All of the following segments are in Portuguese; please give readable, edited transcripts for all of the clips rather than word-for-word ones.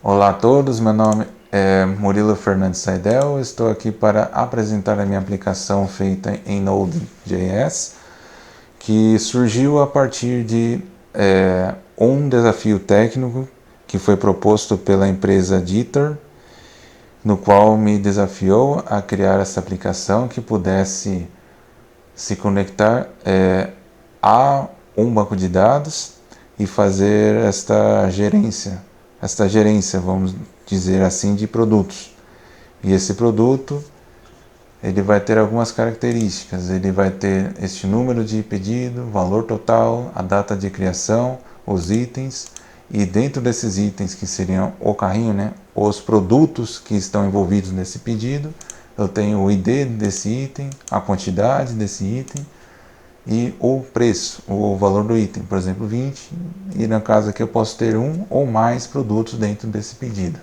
Olá a todos, meu nome é Murilo Fernandes Saidel, estou aqui para apresentar a minha aplicação feita em Node.js, que surgiu a partir de um desafio técnico que foi proposto pela empresa Jitter, no qual me desafiou a criar essa aplicação que pudesse se conectar a um banco de dados e fazer esta gerência, vamos dizer assim, de produtos. E esse produto, ele vai ter algumas características, ele vai ter este número de pedido, valor total, a data de criação, os itens, e dentro desses itens que seriam o carrinho, né, os produtos que estão envolvidos nesse pedido, eu tenho o ID desse item, a quantidade desse item, e o preço, o valor do item, por exemplo 20, e no caso aqui eu posso ter um ou mais produtos dentro desse pedido.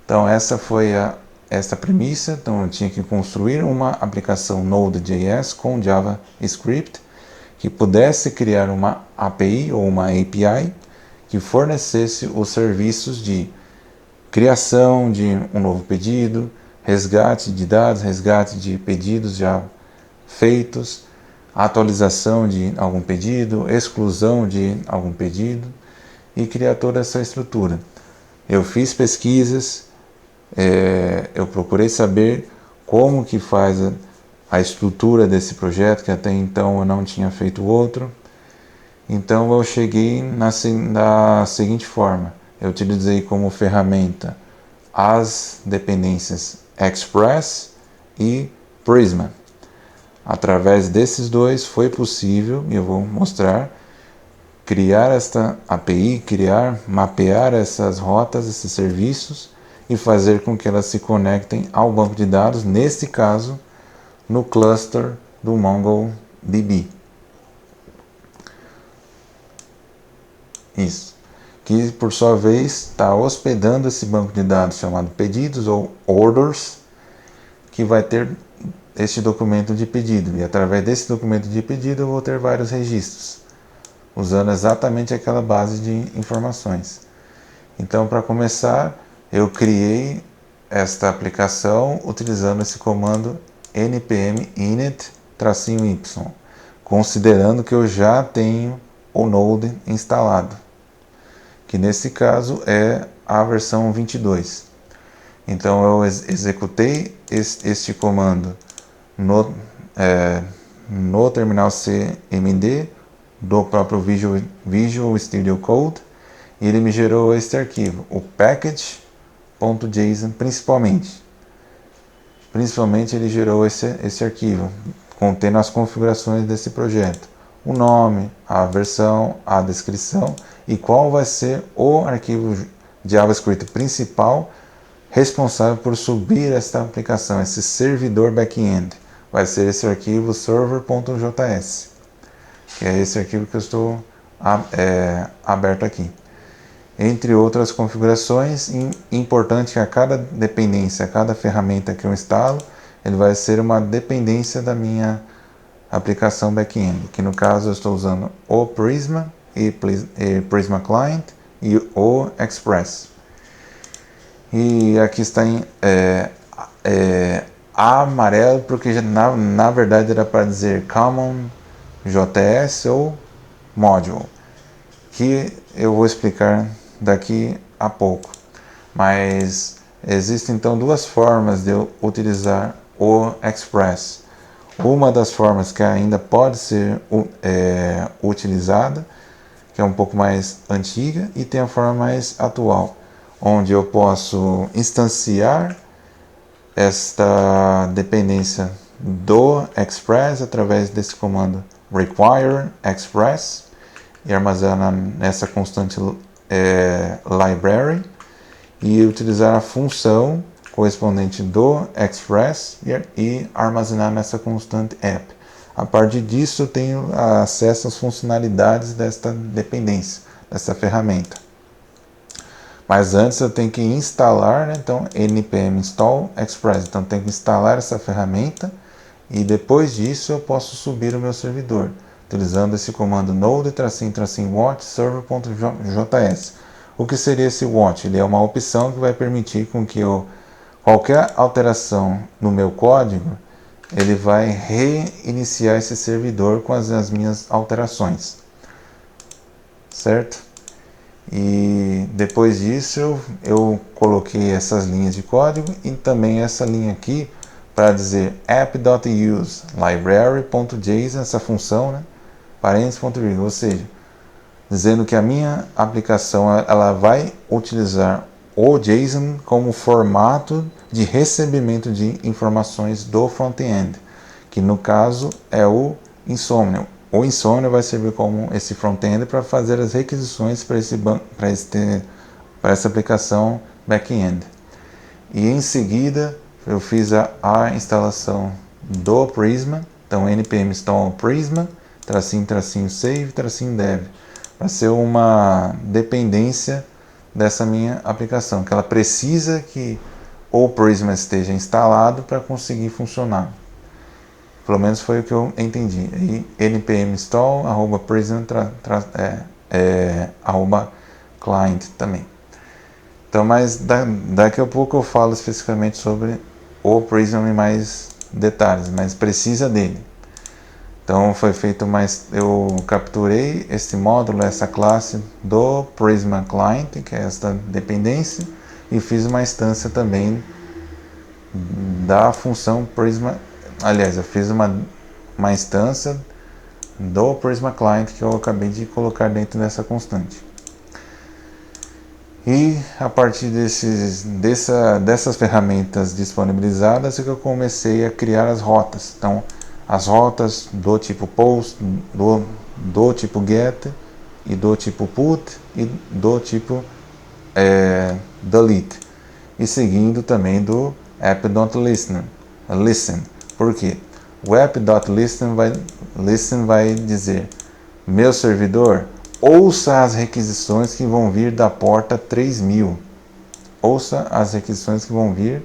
Então essa foi esta premissa, então eu tinha que construir uma aplicação Node.js com JavaScript que pudesse criar uma API ou uma API que fornecesse os serviços de criação de um novo pedido, resgate de dados, resgate de pedidos já feitos, atualização de algum pedido, exclusão de algum pedido e criar toda essa estrutura. Eu fiz pesquisas, eu procurei saber como que faz a estrutura desse projeto, que até então eu não tinha feito outro. Então eu cheguei da seguinte forma: eu utilizei como ferramenta as dependências Express e Prisma. Através desses dois foi possível, e eu vou mostrar, criar esta API, mapear essas rotas, esses serviços e fazer com que elas se conectem ao banco de dados, neste caso, no cluster do MongoDB. Isso. Que por sua vez está hospedando esse banco de dados chamado pedidos ou orders, que vai ter este documento de pedido, e através desse documento de pedido eu vou ter vários registros, usando exatamente aquela base de informações. Então, para começar, eu criei esta aplicação utilizando esse comando npm init-y, considerando que eu já tenho o Node instalado, que nesse caso é a versão 22. Então eu executei este comando no terminal CMD do próprio Visual Studio Code, e ele me gerou este arquivo, o package.json principalmente. Principalmente ele gerou esse arquivo, contendo as configurações desse projeto. O nome, a versão, a descrição e qual vai ser o arquivo JavaScript principal responsável por subir esta aplicação, esse servidor back-end. Vai ser esse arquivo server.js, que é esse arquivo que eu estou aberto aqui. Entre outras configurações, importante que a cada dependência, a cada ferramenta que eu instalo, ele vai ser uma dependência da minha aplicação back-end, que no caso eu estou usando o Prisma e Prisma Client e o Express. E aqui está em amarelo, porque na verdade era para dizer Common JS ou Module, que eu vou explicar daqui a pouco. Mas existem então duas formas de eu utilizar o Express. Uma das formas que ainda pode ser utilizada, que é um pouco mais antiga, e tem a forma mais atual, onde eu posso instanciar esta dependência do Express através desse comando require express e armazenar nessa constante library e utilizar a função correspondente do Express e armazenar nessa constante app. A partir disso eu tenho acesso às funcionalidades desta dependência, dessa ferramenta. Mas antes eu tenho que instalar, né? Então npm install express, então eu tenho que instalar essa ferramenta e depois disso eu posso subir o meu servidor, utilizando esse comando node-watch server.js. O que seria esse watch? Ele é uma opção que vai permitir com que qualquer alteração no meu código, ele vai reiniciar esse servidor com as minhas alterações, certo? E depois disso eu coloquei essas linhas de código e também essa linha aqui para dizer app.use library.json, essa função, né? Parênteses.vírgula, ou seja, dizendo que a minha aplicação ela vai utilizar o JSON como formato de recebimento de informações do front-end, que no caso é o Insomnia. O Insomnia vai servir como esse front-end para fazer as requisições para essa aplicação back-end. E em seguida eu fiz a instalação do Prisma, então npm install Prisma, --save, -dev, para ser uma dependência dessa minha aplicação, que ela precisa que o Prisma esteja instalado para conseguir funcionar. Pelo menos foi o que eu entendi. E npm install @prisma @client também. Então, mas daqui a pouco eu falo especificamente sobre o Prisma em mais detalhes, mas precisa dele. Então foi feito eu capturei esse módulo, essa classe do Prisma Client, que é esta dependência, e fiz uma instância também da função Prisma. Aliás, eu fiz uma instância do Prisma Client que eu acabei de colocar dentro dessa constante. E a partir dessas ferramentas disponibilizadas é que eu comecei a criar as rotas. Então, as rotas do tipo post, do tipo get, e do tipo put, e do tipo delete. E seguindo também do app.listen. Por quê? O app.listen vai dizer: meu servidor, ouça as requisições que vão vir da porta 3000. Ouça as requisições que vão vir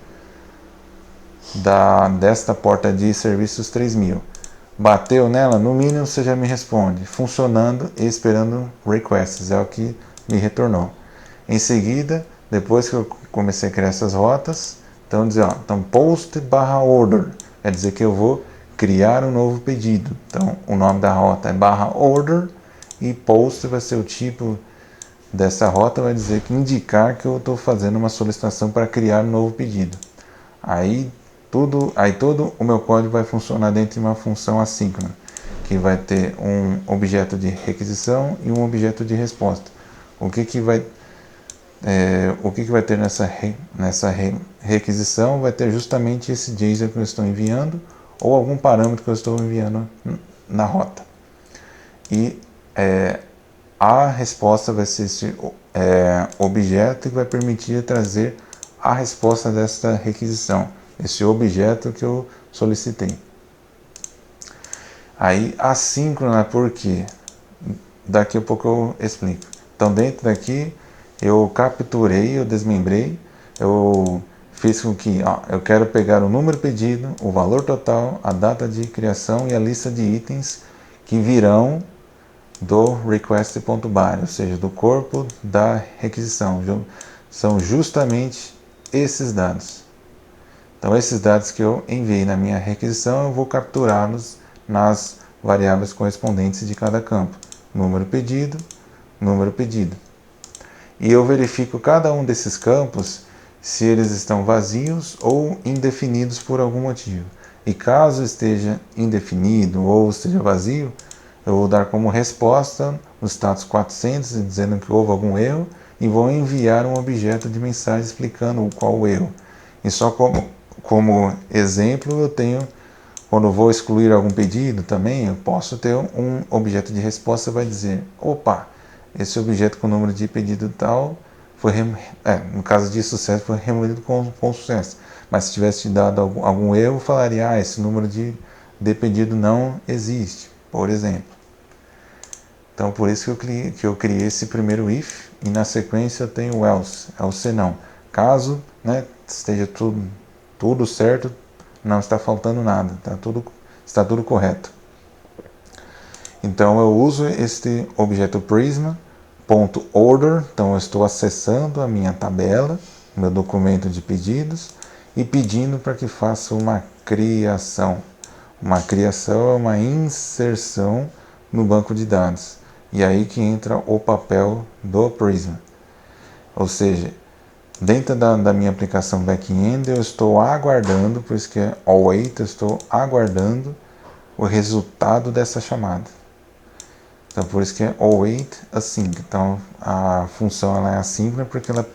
desta porta de serviços 3000. Bateu nela, no mínimo você já me responde, funcionando e esperando requests, é o que me retornou. Em seguida, depois que eu comecei a criar essas rotas, então post /order, quer dizer que eu vou criar um novo pedido. Então o nome da rota é /order e post vai ser o tipo dessa rota, vai dizer que indicar que eu estou fazendo uma solicitação para criar um novo pedido. Aí todo o meu código vai funcionar dentro de uma função assíncrona, que vai ter um objeto de requisição e um objeto de resposta. O que vai ter nessa requisição? Vai ter justamente esse JSON que eu estou enviando ou algum parâmetro que eu estou enviando na rota. E a resposta vai ser esse objeto que vai permitir trazer a resposta desta requisição, esse objeto que eu solicitei. Aí assíncrona, por quê? Daqui a pouco eu explico. Então dentro daqui eu capturei, eu desmembrei, eu fiz com que eu quero pegar o número pedido, o valor total, a data de criação e a lista de itens que virão do request.body, ou seja, do corpo da requisição. São justamente esses dados. Então esses dados que eu enviei na minha requisição, eu vou capturá-los nas variáveis correspondentes de cada campo. Número pedido. E eu verifico cada um desses campos se eles estão vazios ou indefinidos por algum motivo. E caso esteja indefinido ou esteja vazio, eu vou dar como resposta o status 400, dizendo que houve algum erro, e vou enviar um objeto de mensagem explicando qual o erro. E só como exemplo, eu tenho, quando eu vou excluir algum pedido também, eu posso ter um objeto de resposta que vai dizer: opa, esse objeto com o número de pedido tal, no caso de sucesso, foi removido com sucesso. Mas se tivesse dado algum erro, eu falaria: esse número de pedido não existe, por exemplo. Então, por isso que eu criei esse primeiro if, e na sequência eu tenho o else, é o senão. Caso esteja tudo certo, não está faltando nada, está tudo correto. Então eu uso este objeto Prisma .order, então eu estou acessando a minha tabela, meu documento de pedidos, e pedindo para que faça uma criação. Uma criação é uma inserção no banco de dados. E aí que entra o papel do Prisma. Ou seja, dentro da minha aplicação back-end eu estou aguardando, por isso que é await, eu estou aguardando o resultado dessa chamada. Então por isso que é await async. Então a função ela é assíncrona porque ela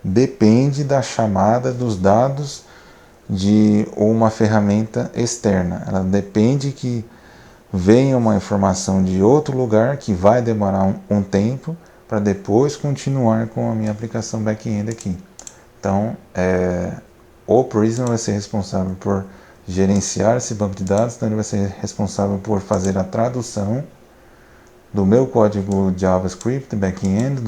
depende da chamada dos dados de uma ferramenta externa. Ela depende que venha uma informação de outro lugar que vai demorar um tempo para depois continuar com a minha aplicação back-end aqui. Então, o Prisma vai ser responsável por gerenciar esse banco de dados, então ele vai ser responsável por fazer a tradução do meu código JavaScript back-end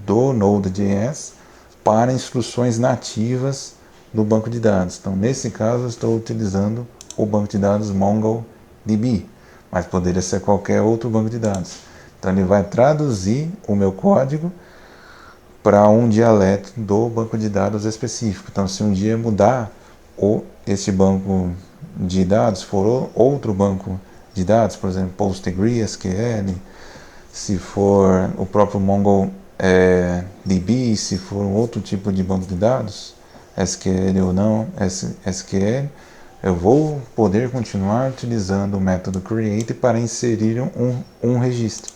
do Node.js para instruções nativas do banco de dados. Então, nesse caso, eu estou utilizando o banco de dados MongoDB, mas poderia ser qualquer outro banco de dados. Então, ele vai traduzir o meu código para um dialeto do banco de dados específico. Então, se um dia mudar esse banco de dados for outro banco de dados, por exemplo, PostgreSQL, se for o próprio MongoDB, se for um outro tipo de banco de dados, SQL ou não SQL, eu vou poder continuar utilizando o método create para inserir um registro.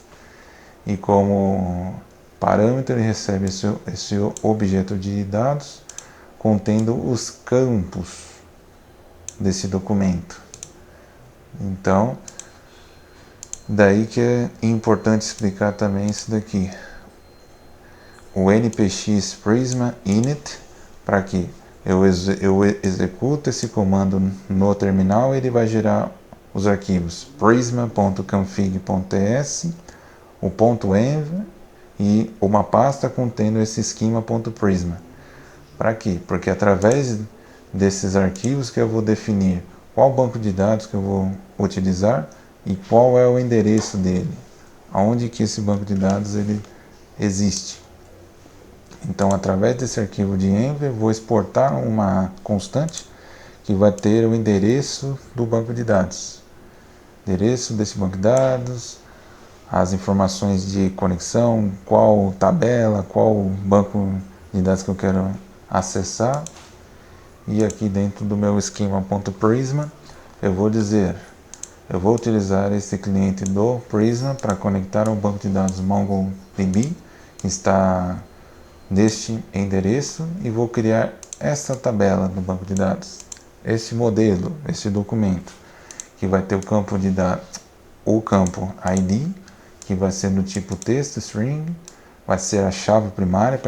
E como parâmetro ele recebe esse objeto de dados contendo os campos desse documento. Então, daí que é importante explicar também isso daqui. O npx prisma init, para que eu executo esse comando no terminal, ele vai gerar os arquivos prisma.config.ts, o .env e uma pasta contendo esse schema.prisma. Para quê? Porque através desses arquivos que eu vou definir qual banco de dados que eu vou utilizar e qual é o endereço dele, aonde que esse banco de dados ele existe. Então, através desse arquivo de env, eu vou exportar uma constante que vai ter o endereço do banco de dados. Endereço desse banco de dados, as informações de conexão, qual tabela, qual banco de dados que eu quero acessar. E aqui dentro do meu schema.prisma, eu vou dizer, eu vou utilizar esse cliente do Prisma para conectar ao banco de dados MongoDB, que está neste endereço, e vou criar essa tabela no banco de dados, esse modelo, esse documento, que vai ter o campo de dados, o campo ID, que vai ser do tipo texto, string, vai ser a chave primária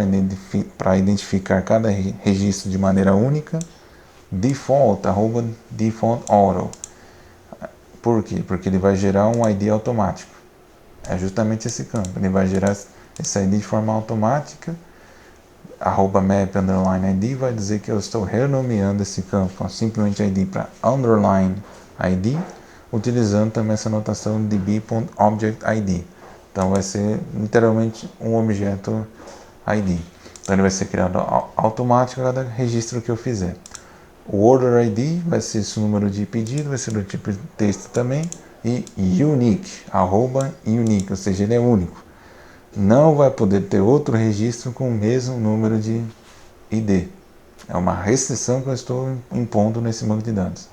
para identificar cada registro de maneira única, default, @default auto. Por quê? Porque ele vai gerar um ID automático. É justamente esse campo, ele vai gerar esse ID de forma automática. @map_id vai dizer que eu estou renomeando esse campo simplesmente ID para underline ID, utilizando também essa notação db.objectID. Então vai ser literalmente um objeto ID. Então ele vai ser criado automático a cada registro que eu fizer. O order ID vai ser esse número de pedido, vai ser do tipo de texto também, e unique, @unique, ou seja, ele é único. Não vai poder ter outro registro com o mesmo número de ID. É uma restrição que eu estou impondo nesse banco de dados.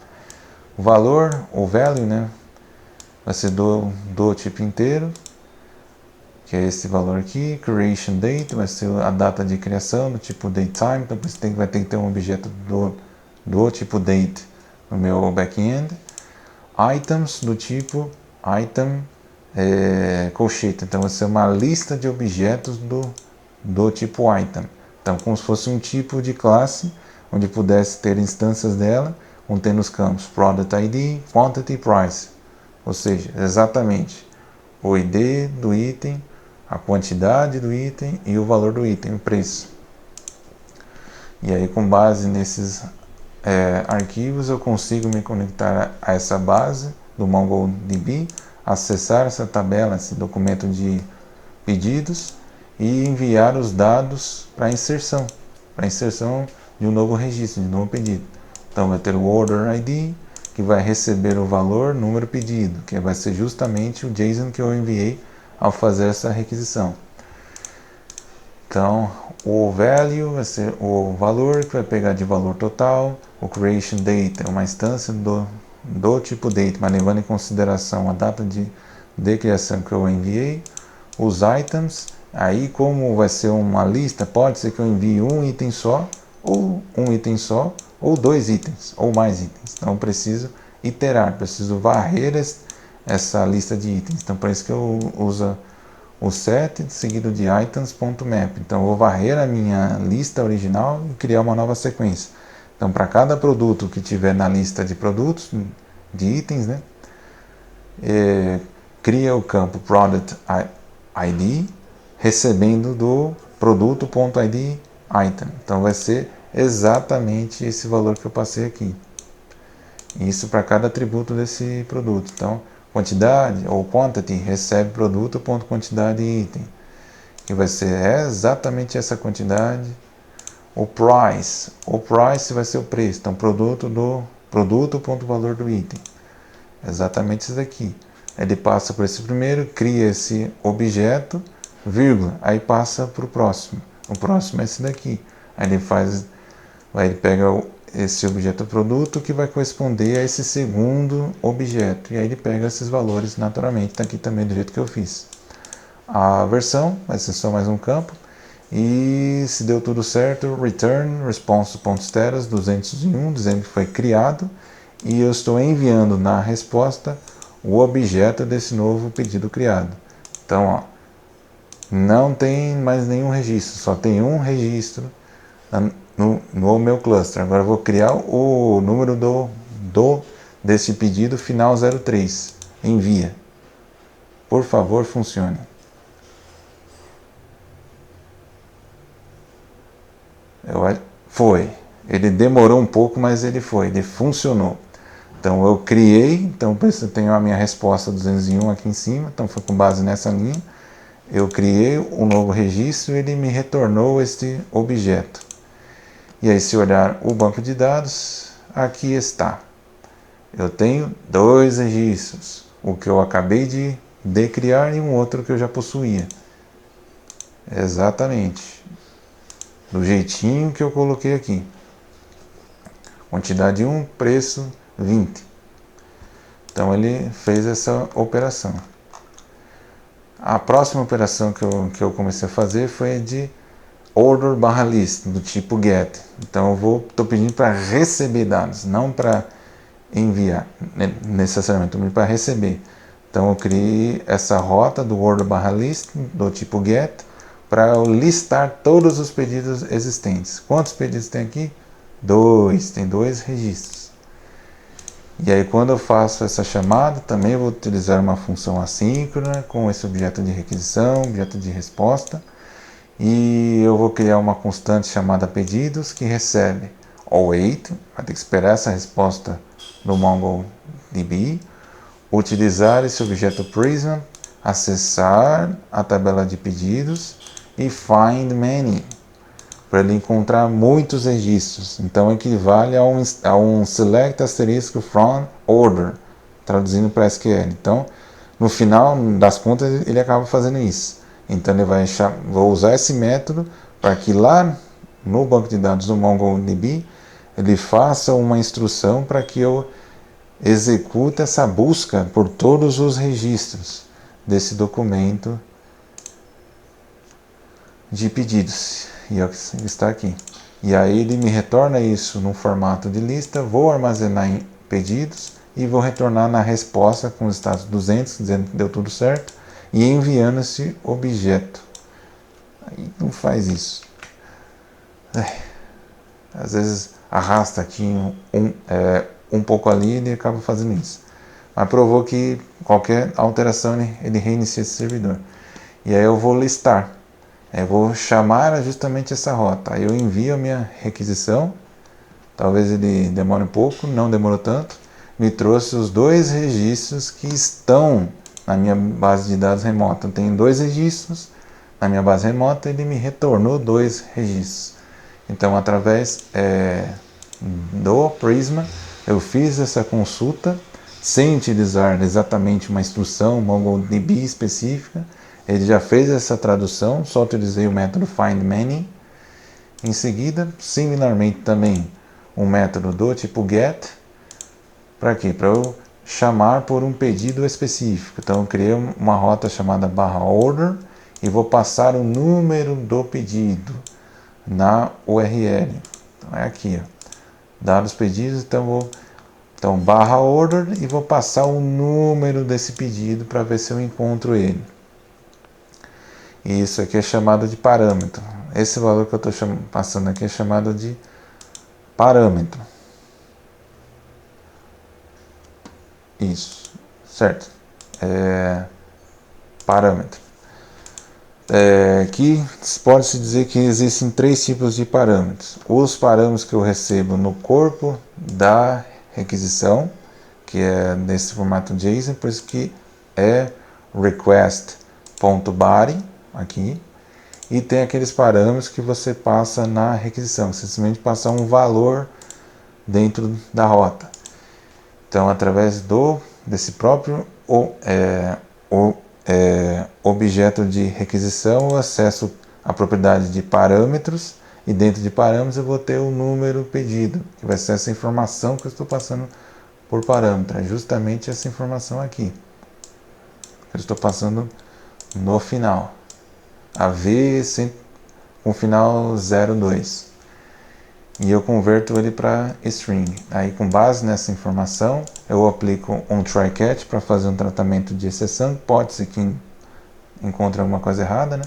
O valor, o value, né, vai ser do tipo inteiro, que é esse valor aqui. Creation date vai ser a data de criação, do tipo datetime, então você vai ter que ter um objeto do tipo date no meu back-end. Items do tipo item colchete, então vai ser uma lista de objetos do tipo item, então como se fosse um tipo de classe onde pudesse ter instâncias dela contendo os campos product ID, quantity, price, ou seja, exatamente o ID do item, a quantidade do item e o valor do item, o preço. E aí, com base nesses arquivos, eu consigo me conectar a essa base do MongoDB, acessar essa tabela, esse documento de pedidos e enviar os dados para inserção de um novo registro, de um novo pedido. Então vai ter o Order ID, que vai receber o valor número pedido, que vai ser justamente o JSON que eu enviei ao fazer essa requisição. Então, o value vai ser o valor, que vai pegar de valor total. O creation date é uma instância do tipo date, mas levando em consideração a data de criação que eu enviei. Os items, aí como vai ser uma lista, pode ser que eu envie um item só, ou dois itens, ou mais itens. Então, eu preciso iterar, preciso varrer essa lista de itens. Então, por isso que eu uso o set seguido de items.map. Então eu vou varrer a minha lista original e criar uma nova sequência. Então para cada produto que tiver na lista de produtos, de itens, né, cria o campo product ID recebendo do produto.id item. Então vai ser exatamente esse valor que eu passei aqui. Isso para cada atributo desse produto. Então quantidade ou quantity recebe produto.quantidade item, que vai ser exatamente essa quantidade. O price vai ser o preço, então produto.valor do item, exatamente isso daqui. Ele passa por esse primeiro, cria esse objeto, vírgula, aí passa para o próximo é esse daqui. Aí ele pega esse objeto produto que vai corresponder a esse segundo objeto. E aí ele pega esses valores naturalmente, está aqui também do jeito que eu fiz. A versão vai ser só mais um campo. E se deu tudo certo, return response.status 201, dizendo que foi criado. E eu estou enviando na resposta o objeto desse novo pedido criado. Então, ó, não tem mais nenhum registro, só tem um registro no meu cluster. Agora eu vou criar o número desse pedido final 03. Envia. Por favor, funcione. Foi. Ele demorou um pouco, mas ele funcionou. Então eu criei, então eu tenho a minha resposta 201 aqui em cima, então foi com base nessa linha. Eu criei um novo registro e ele me retornou este objeto. E aí, se olhar o banco de dados, aqui está. Eu tenho dois registros, o que eu acabei de criar e um outro que eu já possuía. Exatamente. Do jeitinho que eu coloquei aqui. Quantidade 1, preço 20. Então ele fez essa operação. A próxima operação que eu comecei a fazer foi de order/list, do tipo get. Então eu estou pedindo para receber dados, não para enviar necessariamente, estou pedindo para receber. Então eu criei essa rota do order/list, do tipo get, para eu listar todos os pedidos existentes. Quantos pedidos tem aqui? 2, tem 2 registros. E aí quando eu faço essa chamada, também vou utilizar uma função assíncrona com esse objeto de requisição, objeto de resposta. E eu vou criar uma constante chamada pedidos que recebe await, vai ter que esperar essa resposta no MongoDB, utilizar esse objeto prism, acessar a tabela de pedidos e find many, para ele encontrar muitos registros. Então equivale a um select asterisco from order, traduzindo para SQL. Então no final das contas ele acaba fazendo isso. Então ele vou usar esse método para que lá no banco de dados do MongoDB ele faça uma instrução para que eu execute essa busca por todos os registros desse documento de pedidos. E é o que está aqui. E aí ele me retorna isso no formato de lista, vou armazenar em pedidos e vou retornar na resposta com o status 200, dizendo que deu tudo certo, e enviando esse objeto. Aí não faz isso. Às vezes arrasta aqui um pouco ali e ele acaba fazendo isso. Mas provou que qualquer alteração ele reinicia esse servidor. E aí eu vou listar. Eu vou chamar justamente essa rota. Aí eu envio a minha requisição. Talvez ele demore um pouco, não demorou tanto. Me trouxe os 2 registros que estão na minha base de dados remota. Eu tenho 2 registros na minha base remota, ele me retornou 2 registros. Então, através do Prisma, eu fiz essa consulta sem utilizar exatamente uma instrução MongoDB específica. Ele já fez essa tradução, só utilizei o método findMany. Em seguida, similarmente também, um método do tipo get. Para quê? Para eu chamar por um pedido específico. Então, eu criei uma rota chamada /order e vou passar o número do pedido na URL. Então, é aqui, ó. Dados pedidos, então /order e vou passar o número desse pedido para ver se eu encontro ele. E isso aqui é chamado de parâmetro. Esse valor que eu estou passando aqui é chamado de parâmetro. Isso, certo? Parâmetro. Que pode-se dizer que existem 3 tipos de parâmetros. Os parâmetros que eu recebo no corpo da requisição, que é nesse formato JSON, por isso que é request.body aqui, e tem aqueles parâmetros que você passa na requisição, você simplesmente passa um valor dentro da rota. Então, através desse próprio objeto de requisição, eu acesso a propriedade de parâmetros, e dentro de parâmetros eu vou ter o número pedido, que vai ser essa informação que eu estou passando por parâmetro. É justamente essa informação aqui que eu estou passando no final. A V com final 02. E eu converto ele para string. Aí, com base nessa informação, eu aplico um try-catch para fazer um tratamento de exceção. Pode ser que encontre alguma coisa errada, né?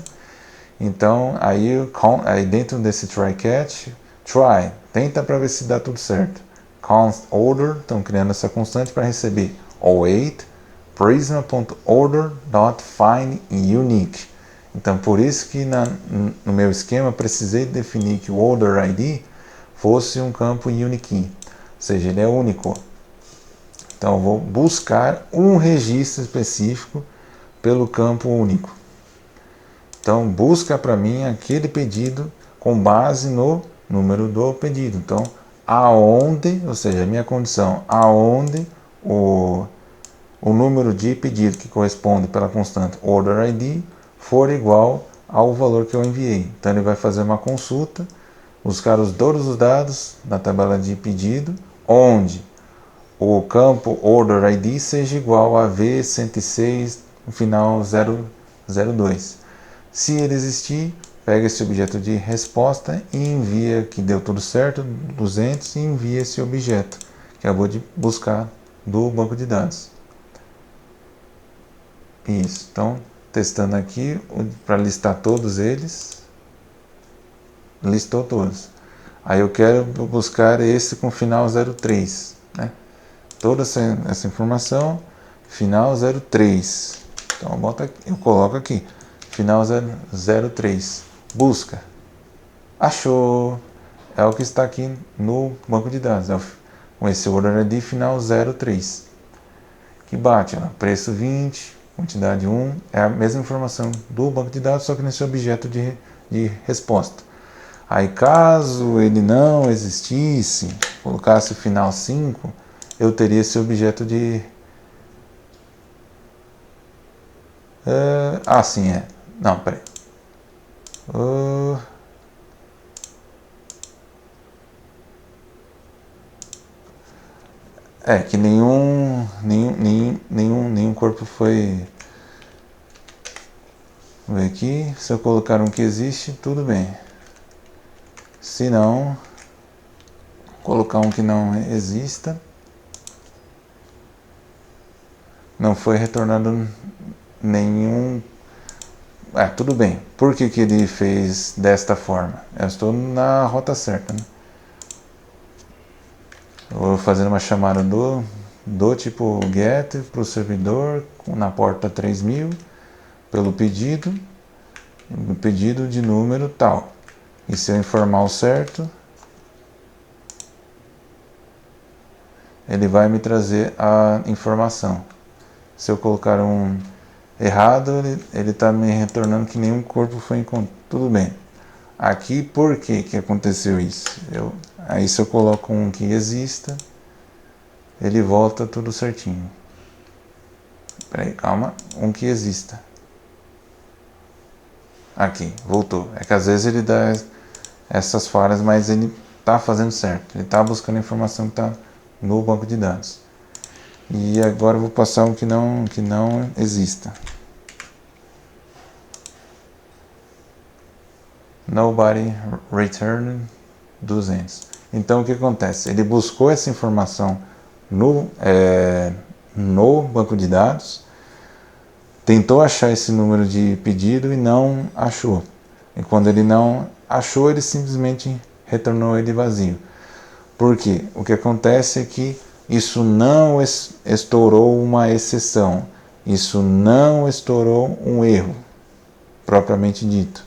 Então, aí dentro desse try-catch, tenta para ver se dá tudo certo. Const order, estão criando essa constante para receber await prisma.order.findUnique. Então, por isso que no meu esquema, precisei definir que o order ID fosse um campo unique, ou seja, ele é único. Então, eu vou buscar um registro específico pelo campo único. Então, busca para mim aquele pedido com base no número do pedido. Então, aonde, ou seja, a minha condição, aonde o número de pedido que corresponde pela constante order ID for igual ao valor que eu enviei. Então, ele vai fazer uma consulta, buscar todos os dados da tabela de pedido, onde o campo order ID seja igual a V106, no final 002. Se ele existir, pega esse objeto de resposta e envia, que deu tudo certo, 200, e envia esse objeto que acabou de buscar do banco de dados. Isso, então, testando aqui para listar todos eles. Listou todos. Aí eu quero buscar esse com final 03, né? Toda essa informação, final 03. Então eu coloco aqui, final 03. Busca. Achou. É o que está aqui no banco de dados. Com esse order ID final 03. Que bate, ó, preço 20, quantidade 1. É a mesma informação do banco de dados, só que nesse objeto de resposta. Aí, caso ele não existisse, colocasse o final 5, eu teria esse objeto de... sim, é. Não, peraí. Que nenhum corpo foi... Vamos ver aqui. Se eu colocar um que existe, tudo bem. Se não, colocar um que não exista, não foi retornado nenhum. Tudo bem. Por que ele fez desta forma? Eu estou na rota certa, né? Eu vou fazer uma chamada do tipo get para o servidor na porta 3000 pelo pedido de número tal. E se eu informar o certo, ele vai me trazer a informação. Se eu colocar um errado, ele está me retornando que nenhum corpo foi encontrado. Tudo bem. Aqui, por que aconteceu isso? Aí se eu coloco um que exista, ele volta tudo certinho. Peraí, calma. Um que exista. Aqui, voltou. É que às vezes ele dá essas falhas, mas ele está fazendo certo. Ele está buscando a informação que está no banco de dados. E agora eu vou passar um que não exista. Nobody returned 200. Então o que acontece? Ele buscou essa informação no banco de dados, tentou achar esse número de pedido e não achou. E quando ele não achou, ele simplesmente retornou ele vazio. Por quê? O que acontece é que isso não estourou uma exceção, isso não estourou um erro, propriamente dito.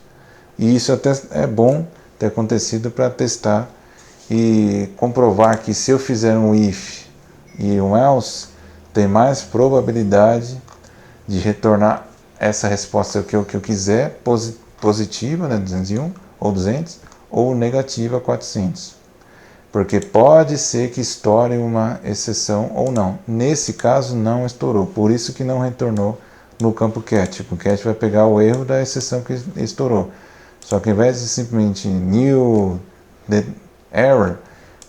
E isso até é bom ter acontecido para testar e comprovar que se eu fizer um if e um else, tem mais probabilidade de retornar essa resposta que eu quiser, positiva, né, 201 ou 200, ou negativa, 400. Porque pode ser que estoure uma exceção ou não. Nesse caso não estourou, por isso que não retornou no campo cat. O cat vai pegar o erro da exceção que estourou. Só que ao invés de simplesmente new error,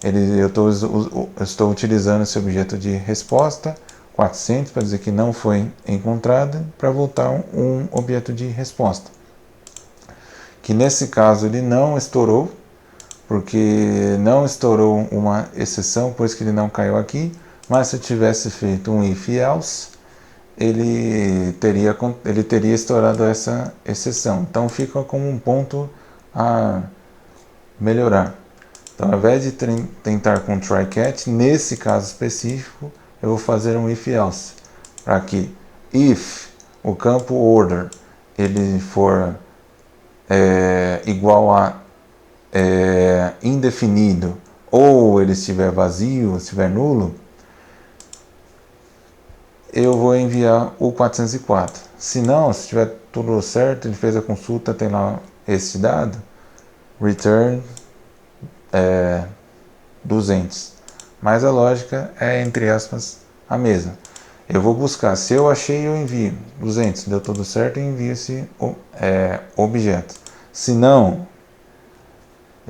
eu estou utilizando esse objeto de resposta 400 para dizer que não foi encontrado, para voltar um objeto de resposta. Que nesse caso ele não estourou, porque não estourou uma exceção, por isso que ele não caiu aqui, mas se eu tivesse feito um if else, ele teria estourado essa exceção. Então fica como um ponto a melhorar. Então ao invés de tentar com try catch, nesse caso específico, eu vou fazer um if else, para que if o campo order ele for igual a indefinido, ou ele estiver vazio, estiver nulo, eu vou enviar o 404. Se não, se estiver tudo certo, ele fez a consulta, tem lá esse dado, return 200. Mas a lógica é, entre aspas, a mesma. Eu vou buscar, se eu achei, eu envio 200, deu tudo certo, eu envio esse objeto. Se não,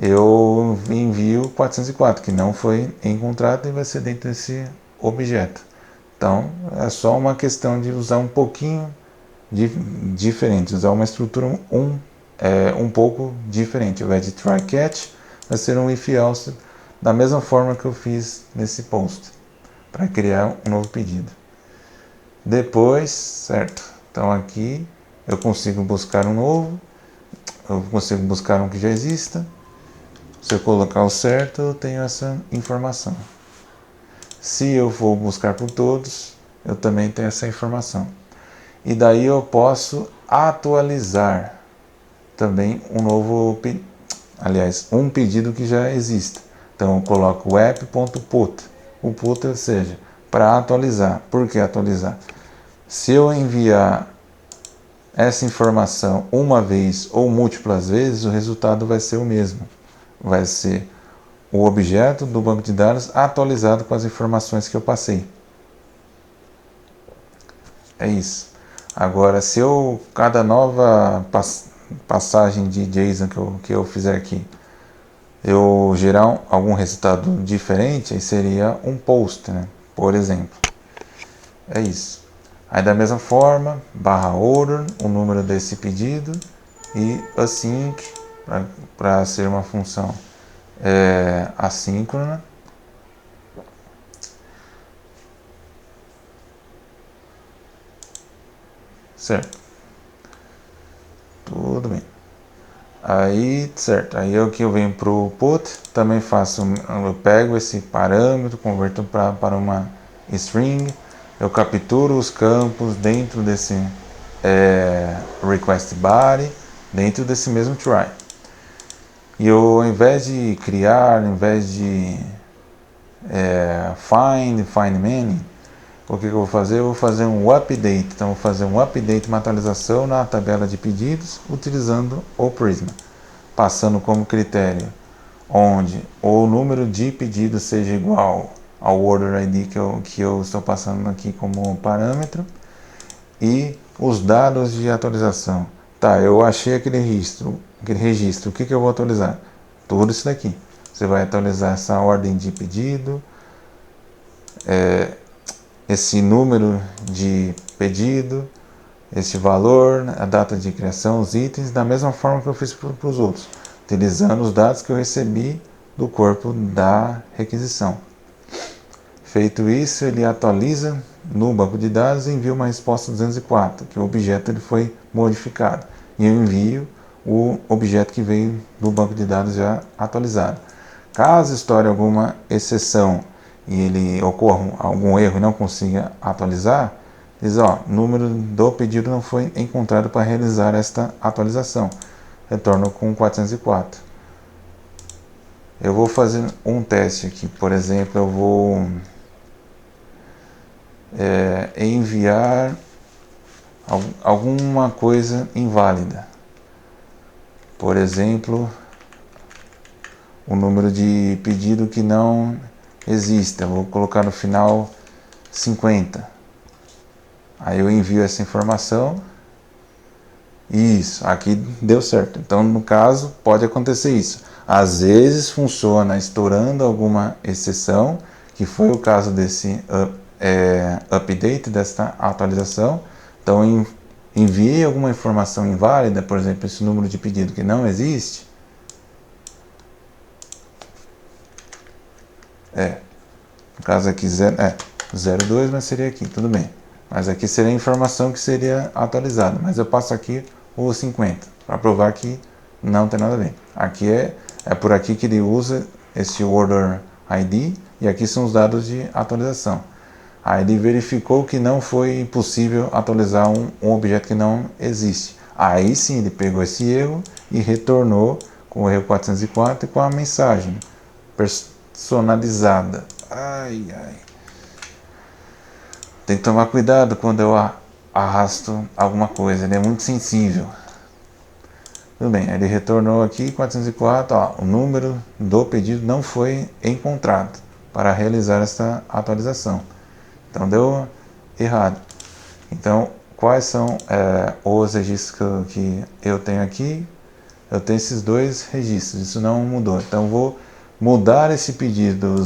eu envio 404, que não foi encontrado e vai ser dentro desse objeto. Então, é só uma questão de usar um pouquinho diferente, usar uma estrutura um pouco diferente. Ao invés de try catch, vai ser um if else, da mesma forma que eu fiz nesse post, para criar um novo pedido. Depois, certo, então aqui eu consigo buscar um novo, eu consigo buscar um que já exista. Se eu colocar o certo, eu tenho essa informação. Se eu for buscar por todos, eu também tenho essa informação. E daí eu posso atualizar também um pedido que já exista. Então eu coloco o app.put. O put, ou seja, para atualizar. Por que atualizar? Se eu enviar essa informação uma vez ou múltiplas vezes, o resultado vai ser o mesmo. Vai ser o objeto do banco de dados atualizado com as informações que eu passei. É isso. Agora, se cada nova passagem de JSON que eu fizer aqui, eu gerar algum resultado diferente, aí seria um post, né? Por exemplo. É isso. Aí da mesma forma, /order, o número desse pedido, e async, para ser uma função assíncrona. Certo. Tudo bem. Aí, certo. Aí eu venho para o put, também eu pego esse parâmetro, converto para uma string, eu capturo os campos dentro desse request body, dentro desse mesmo try. E eu, ao invés de criar, ao invés de find many, o que eu vou fazer? Eu vou fazer um update. Então, vou fazer um update, uma atualização na tabela de pedidos, utilizando o Prisma, passando como critério onde o número de pedidos seja igual ao Order ID que eu estou passando aqui como parâmetro, e os dados de atualização. Tá, eu achei aquele registro, o que eu vou atualizar? Tudo isso daqui. Você vai atualizar essa ordem de pedido, esse número de pedido, esse valor, a data de criação, os itens, da mesma forma que eu fiz para os outros, utilizando os dados que eu recebi do corpo da requisição. Feito isso, ele atualiza no banco de dados e envia uma resposta 204, que o objeto ele foi modificado. E eu envio o objeto que veio do banco de dados já atualizado. Caso estoure alguma exceção e ele ocorra algum erro e não consiga atualizar, diz, ó, o número do pedido não foi encontrado para realizar esta atualização. Retorno com 404. Eu vou fazer um teste aqui. Por exemplo, eu vou enviar alguma coisa inválida. Por exemplo, o número de pedido que não existe. Eu vou colocar no final 50. Aí eu envio essa informação. Isso, aqui deu certo. Então, no caso, pode acontecer isso. Às vezes funciona estourando alguma exceção, que foi o caso desse update, desta atualização. Então, enviei alguma informação inválida, por exemplo, esse número de pedido que não existe. No caso aqui 02, mas seria aqui, tudo bem. Mas aqui seria a informação que seria atualizada. Mas eu passo aqui o 50, para provar que não tem nada a ver. Aqui é por aqui que ele usa esse Order ID, e aqui são os dados de atualização. Aí ele verificou que não foi possível atualizar um objeto que não existe. Aí sim ele pegou esse erro e retornou com o erro 404 e com a mensagem personalizada. Ai, ai. Tem que tomar cuidado quando eu arrasto alguma coisa, ele é muito sensível. Tudo bem, ele retornou aqui 404, ó, o número do pedido não foi encontrado para realizar essa atualização. Então deu errado. Então, quais são os registros que eu tenho aqui? Eu tenho esses dois registros, isso não mudou. Então vou mudar esse pedido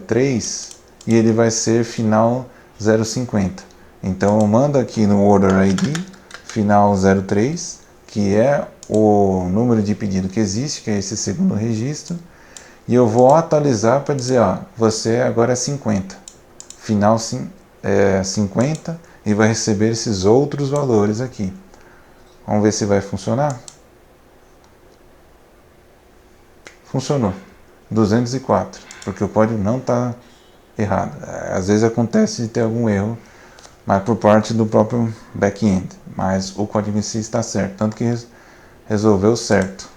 03 e ele vai ser final 050. Então eu mando aqui no Order ID final 03, que é o número de pedido que existe, que é esse segundo registro, e eu vou atualizar para dizer, ó, você agora é 50, final 50, e vai receber esses outros valores aqui. Vamos ver se vai funcionar. Funcionou, 204, porque o código não está errado. Às vezes acontece de ter algum erro, mas por parte do próprio back-end, mas o código em si está certo, tanto que resolveu certo,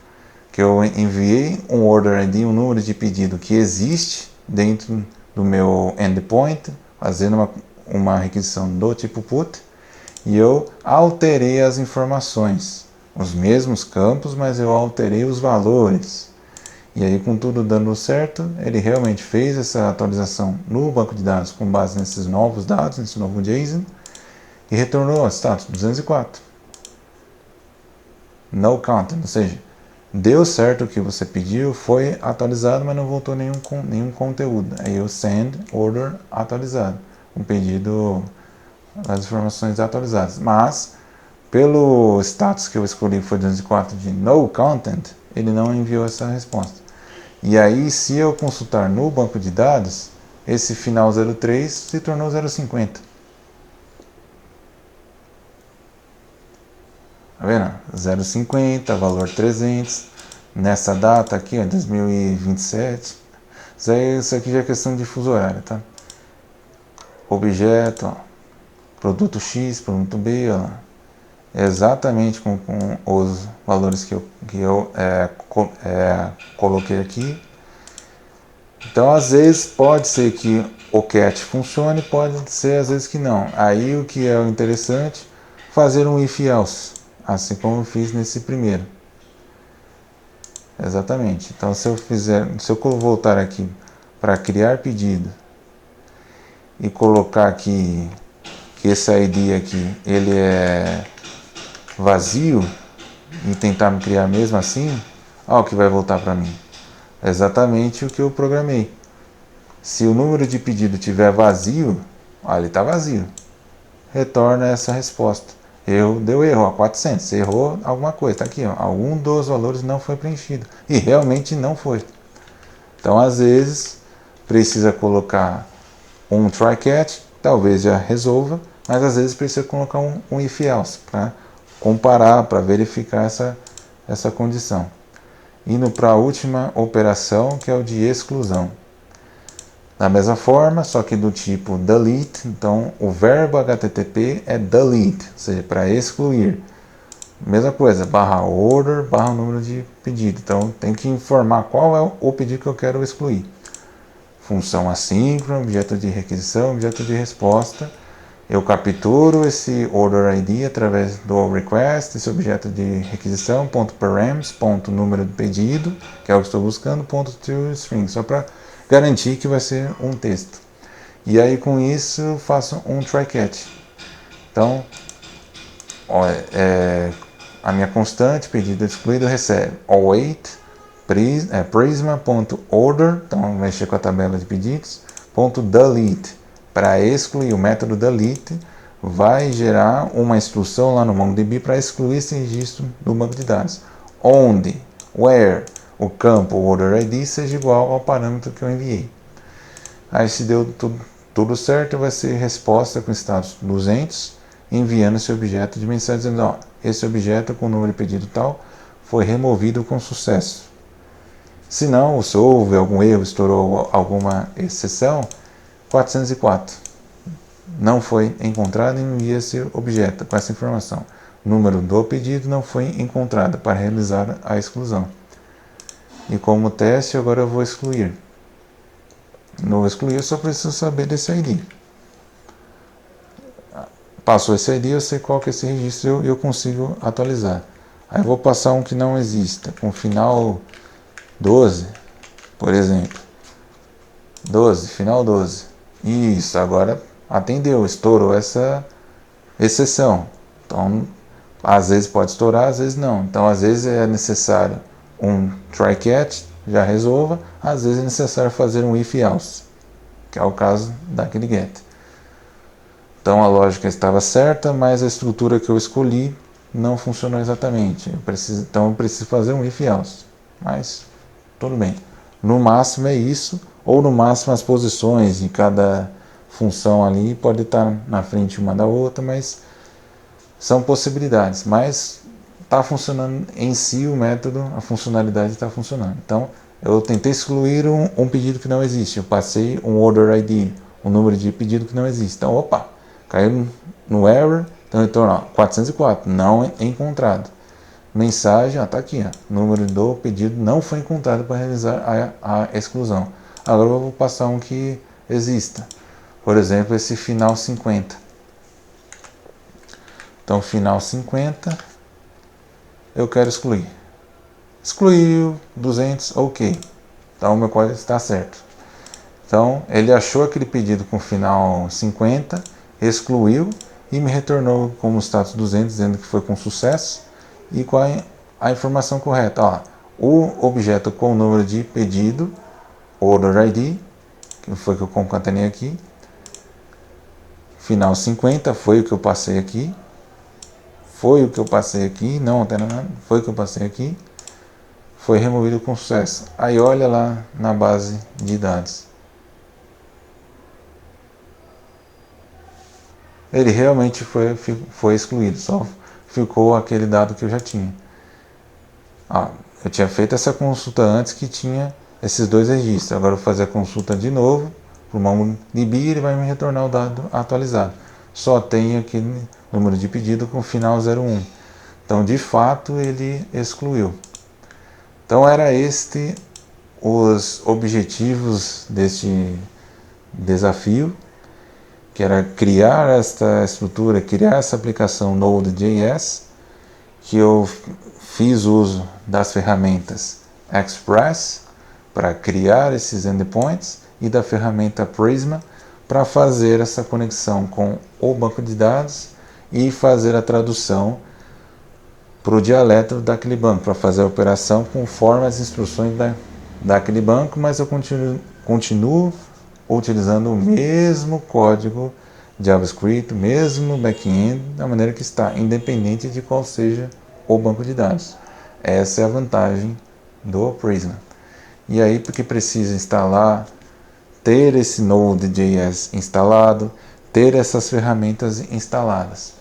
que eu enviei um Order ID, um número de pedido que existe dentro do meu endpoint, fazendo uma requisição do tipo put, e eu alterei as informações, os mesmos campos, mas eu alterei os valores. E aí, com tudo dando certo, ele realmente fez essa atualização no banco de dados com base nesses novos dados, nesse novo JSON, e retornou o status 204. No content, ou seja, deu certo o que você pediu, foi atualizado, mas não voltou nenhum conteúdo. Aí o send order atualizado, um pedido, as informações atualizadas. Mas, pelo status que eu escolhi, que foi 204 de no content, ele não enviou essa resposta. E aí, se eu consultar no banco de dados, esse final 03 se tornou 050. Tá vendo? 050, valor 300. Nessa data aqui, ó, 2027. Isso aqui já é questão de fuso horário, tá? Objeto, ó, produto X, produto B, ó, exatamente com os valores que eu coloquei aqui. Então, às vezes, pode ser que o cat funcione, pode ser às vezes que não. Aí o que é interessante, fazer um if else, assim como eu fiz nesse primeiro. Exatamente. Então, se eu voltar aqui para criar pedido e colocar aqui que esse ID aqui ele é vazio e tentar me criar mesmo assim, olha o que vai voltar para mim. É exatamente o que eu programei. Se o número de pedido tiver vazio, ele está vazio. Retorna essa resposta. Deu erro, 400. Você errou alguma coisa. Está aqui, algum dos valores não foi preenchido. E realmente não foi. Então, às vezes, precisa colocar um try catch, talvez já resolva, mas às vezes precisa colocar um if else para comparar, para verificar essa condição. Indo para a última operação, que é o de exclusão. Da mesma forma, só que do tipo delete, então o verbo HTTP é delete, ou seja, para excluir. Mesma coisa, barra order, barra o número de pedido. Então tem que informar qual é o pedido que eu quero excluir. Função assíncrona, objeto de requisição, objeto de resposta. Eu capturo esse order ID através do request, esse objeto de requisição, .params, número de pedido, que é o que estou buscando, .toString, só para garantir que vai ser um texto. E aí com isso eu faço um try catch. Então, a minha constante, pedido excluído, recebe await prisma.order, então vai mexer com a tabela de pedidos, .delete, para excluir. O método delete vai gerar uma instrução lá no MongoDB para excluir esse registro do banco de dados, onde, where, o campo order ID seja igual ao parâmetro que eu enviei. Aí se deu tudo certo, vai ser resposta com status 200, enviando esse objeto de mensagem dizendo, ó, esse objeto com o número de pedido tal foi removido com sucesso. Se não, se houve algum erro, estourou alguma exceção, 404. Não foi encontrado e envia esse objeto com essa informação. O número do pedido não foi encontrado para realizar a exclusão. E como teste, agora eu vou excluir. Não vou excluir, eu só preciso saber desse ID. Passou esse ID, eu sei qual que é esse registro e eu consigo atualizar. Aí eu vou passar um que não exista, com final 12, por exemplo. 12, final 12. Isso, agora atendeu, estourou essa exceção. Então, às vezes pode estourar, às vezes não. Então, às vezes é necessário um try catch, já resolva. Às vezes é necessário fazer um if else, que é o caso daquele get. Então, a lógica estava certa, mas a estrutura que eu escolhi não funcionou exatamente. Então, eu preciso fazer um if else. Mas, tudo bem. No máximo é isso, ou no máximo as posições de cada função ali pode estar na frente uma da outra, mas são possibilidades. Mas está funcionando em si o método, a funcionalidade está funcionando. Então, eu tentei excluir um pedido que não existe. Eu passei um order ID, um número de pedido que não existe. Então, opa, caiu no error, então retorna 404, não encontrado. Mensagem, está aqui, número do pedido não foi encontrado para realizar a exclusão. Agora eu vou passar um que exista. Por exemplo, esse final 50. Então, final 50, eu quero excluir. Excluiu, 200, ok. Então, o meu código está certo. Então, ele achou aquele pedido com final 50, excluiu e me retornou como status 200, dizendo que foi com sucesso e com a informação correta. Ó, o objeto com o número de pedido, order ID, que foi que eu concatenei aqui, final 50, foi o que eu passei aqui, foi o que eu passei aqui, não altera nada, foi o que eu passei aqui, foi removido com sucesso. Aí olha lá na base de dados. Ele realmente foi excluído, só ficou aquele dado que eu já tinha. Eu tinha feito essa consulta antes que tinha esses dois registros. Agora eu vou fazer a consulta de novo para o MongoDB e ele vai me retornar o dado atualizado. Só tem aquele número de pedido com final 01. Então, de fato, ele excluiu. Então, era este os objetivos deste desafio, que era criar esta estrutura, criar essa aplicação Node.js, que eu fiz uso das ferramentas Express para criar esses endpoints e da ferramenta Prisma para fazer essa conexão com o banco de dados e fazer a tradução para o dialeto daquele banco, para fazer a operação conforme as instruções daquele banco, mas eu continuo utilizando o mesmo código JavaScript, o mesmo back-end, da maneira que está, independente de qual seja o banco de dados. Essa é a vantagem do Prisma. E aí, porque precisa instalar, ter esse Node.js instalado, ter essas ferramentas instaladas.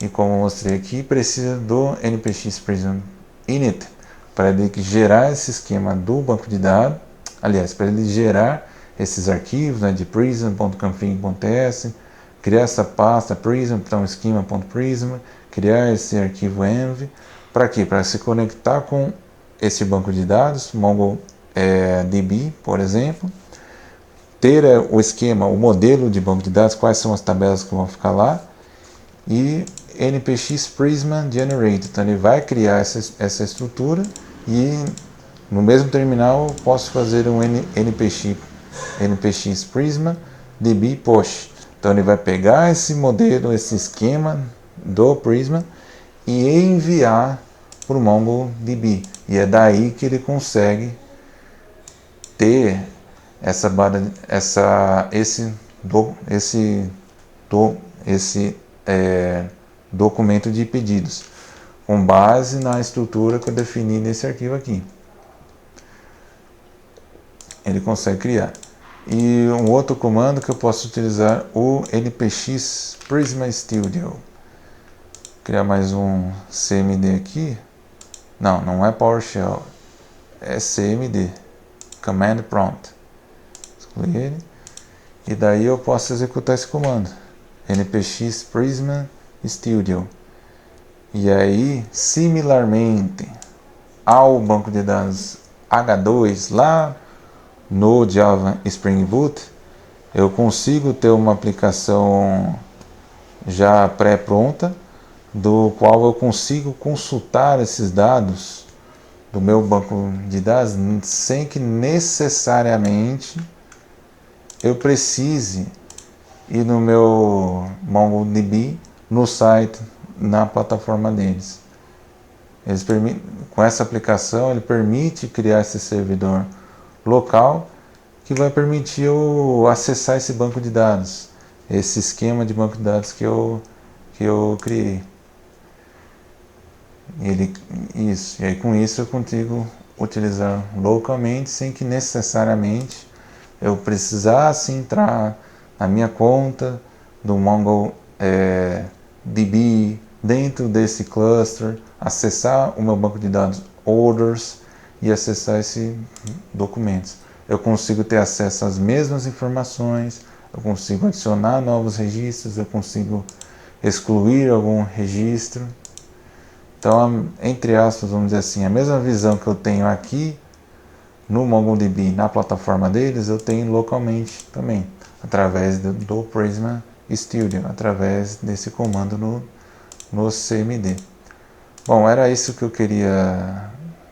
E como eu mostrei aqui, precisa do npx Prism init para ele gerar esse esquema do banco de dados, aliás, para ele gerar esses arquivos, né, de prism.config.ts, criar essa pasta prism, então schema.prism, criar esse arquivo env, para quê? Para se conectar com esse banco de dados, MongoDB, por exemplo, ter o esquema, o modelo de banco de dados, quais são as tabelas que vão ficar lá, e npx Prisma Generate, então ele vai criar essa estrutura e no mesmo terminal eu posso fazer um npx Prisma db push, então ele vai pegar esse modelo, esse esquema do Prisma e enviar para o MongoDB, e é daí que ele consegue ter esse documento de pedidos, com base na estrutura que eu defini nesse arquivo aqui. Ele consegue criar. E um outro comando que eu posso utilizar, o npx Prisma Studio. Criar mais um cmd aqui. Não é PowerShell, é cmd, Command Prompt. Excluir ele. E daí eu posso executar esse comando, npx Prisma Studio. E aí, similarmente ao banco de dados H2 lá no Java Spring Boot, eu consigo ter uma aplicação já pré-pronta, do qual eu consigo consultar esses dados do meu banco de dados sem que necessariamente eu precise ir no meu MongoDB, no site, na plataforma deles. Com essa aplicação, ele permite criar esse servidor local que vai permitir eu acessar esse banco de dados, esse esquema de banco de dados que eu criei. E aí com isso eu consigo utilizar localmente sem que necessariamente eu precisasse entrar na minha conta do MongoDB dentro desse cluster, acessar o meu banco de dados orders e acessar esses documentos. Eu consigo ter acesso às mesmas informações, eu consigo adicionar novos registros, eu consigo excluir algum registro. Então, entre aspas, vamos dizer assim, a mesma visão que eu tenho aqui no MongoDB, na plataforma deles, eu tenho localmente também, através do Prisma Studio, através desse comando no CMD. Bom, era isso que eu queria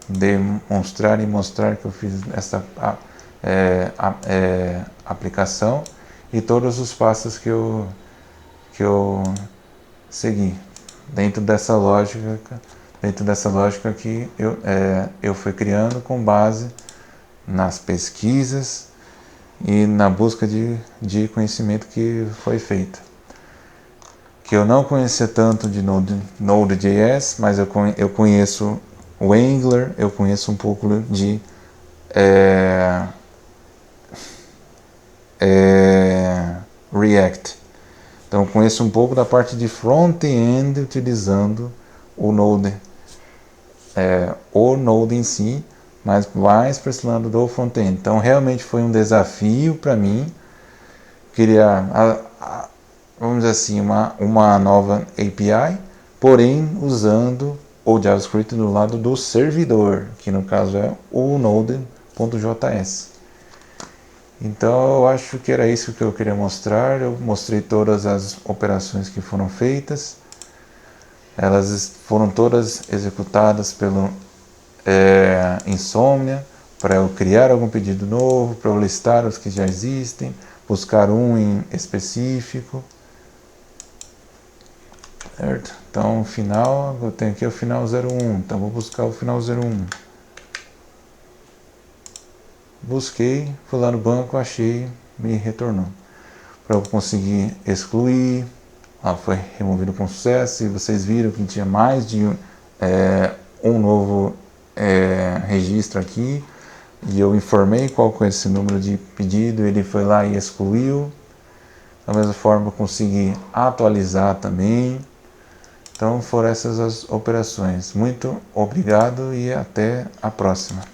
demonstrar e mostrar, que eu fiz essa aplicação e todos os passos que eu segui dentro dessa lógica que eu fui criando com base nas pesquisas e na busca de conhecimento que foi feita. Que eu não conhecia tanto de Node.js, mas eu conheço o Angular, eu conheço um pouco de React. Então eu conheço um pouco da parte de front-end utilizando o Node, o Node em si, mas mais para esse lado do front-end. Então realmente foi um desafio para mim criar, vamos dizer assim, uma nova API, porém usando o JavaScript do lado do servidor, que no caso é o Node .js. Então eu acho que era isso que eu queria mostrar. Eu mostrei todas as operações que foram feitas. Elas foram todas executadas pelo Insomnia, para eu criar algum pedido novo, para eu listar os que já existem, buscar um em específico. Certo? Então o final, eu tenho aqui o final 01, então vou buscar o final 01. Busquei, fui lá no banco, achei, me retornou. Para eu conseguir excluir, foi removido com sucesso, e vocês viram que tinha mais de um novo registro aqui, e eu informei qual foi esse número de pedido, ele foi lá e excluiu. Da mesma forma eu consegui atualizar também. Então foram essas as operações. Muito obrigado e até a próxima.